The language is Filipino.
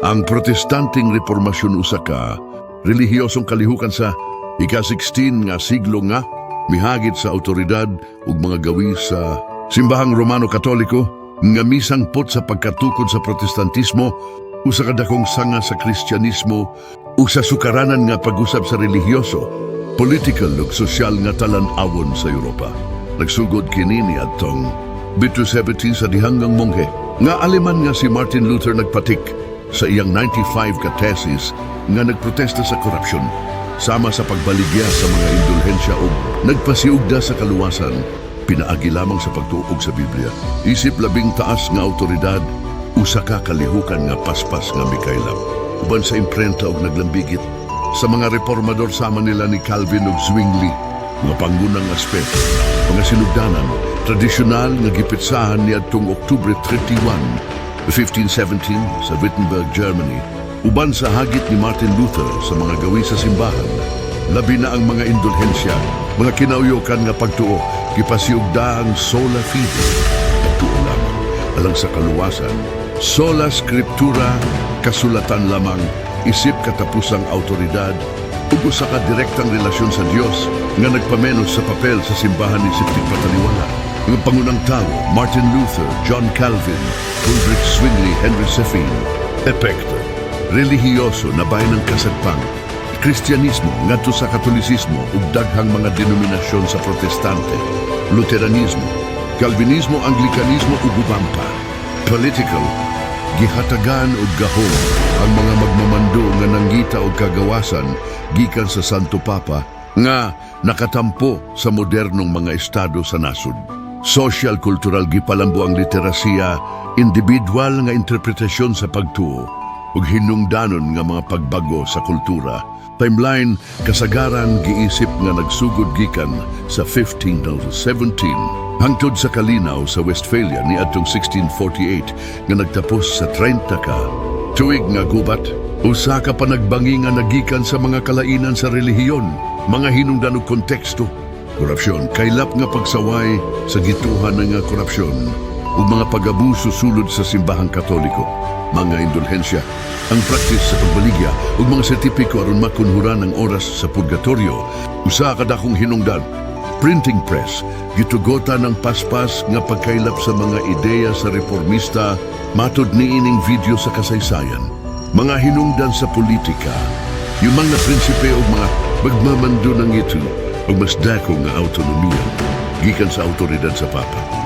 Ang protestanteng reformasyon usa ka relihiyosong kalihukan sa ika-16 nga siglo nga mihagit sa awtoridad ug mga gawi sa simbahang Romano Katoliko nga misangpot sa pagkatukod sa protestantismo usa ka dakong sanga sa Kristyanismo ug sa sukaranan nga pag-usab sa relihiyoso, political ug sosyal nga talan-awon sa Europa. Nagsugod kini ni adtong 17 sa dihanggang monghe nga Aleman nga si Martin Luther nagpatik sa iyang 95 ka thesis nga nagprotesta sa korupsyon sama sa pagbaligya sa mga indulhensya ug nagpasiugda sa kaluwasan pinaagi lamang sa pagtuog sa Biblia. Isip labing taas nga awtoridad, usa ka kalihukan nga paspas nga mikailam. Uban sa imprenta ug naglambigit sa mga reformador sama nila ni Calvin ug Zwingli, mga pangunang aspeto, mga sinugdanan, tradisyonal nga gipitsahan ni adtong Oktubre 31, 1517 sa Wittenberg, Germany, uban sa hagit ni Martin Luther sa mga gawi sa simbahan, labi na ang mga indulhensya, mga kinauyokan nga pagtuo, gipasiugda ang sola fide, pagtuo lamang, alang sa kaluwasan, sola scriptura, kasulatan lamang, isip katapusang autoridad, ug usa ka direktang relasyon sa Dios nga nagpamenos sa papel sa simbahan ni Siptig Pataliwala. Ang pangunang tao, Martin Luther, John Calvin, Ulrich Zwingli, Henry Sephine. Epekto, relihiyoso na bayan ng kasagpang, Kristyanismo ngadto sa Katolisismo ug daghang mga denominasyon sa Protestante, Luteranismo, Calvinismo, Anglikanismo ug uban pa. Political, gihatagan ug gahom ang mga magmamando nga nanggita og kagawasan gikan sa Santo Papa nga nakatampo sa modernong mga estado sa nasod. Social-kultural gipalambo ang literasiya, individual nga interpretasyon sa pagtuo ug hinungdanon nga mga pagbago sa kultura. Timeline, kasagaran giisip nga nagsugod gikan sa 1517 hangtod sa kalinaw sa Westphalia ni adtong 1648 nga nagtapos sa 30 ka tuig nga gubat. Usa ka panagbangi nga nagikan sa mga kalainan sa relihiyon, mga hinungdan ug konteksto. Korupsyon, kaylap nga pagsaway sa gituhan nga korupsyon ug mga pag-abuso sulod sa simbahang Katoliko, mga indulhensya, ang praktis sa pagbaligya ug mga sertipiko aron makunhuran ang oras sa purgatorio. Usa ka dakong hinungdan, printing press, gitugotan ng paspas nga pagkailap sa mga ideya sa reformista, matod niining video sa kasaysayan. Mga hinungdan sa politika, yung mga prinsipe o mga magmamando ng ito o mas dako nga autonomiya gikan sa autoridad sa Papa.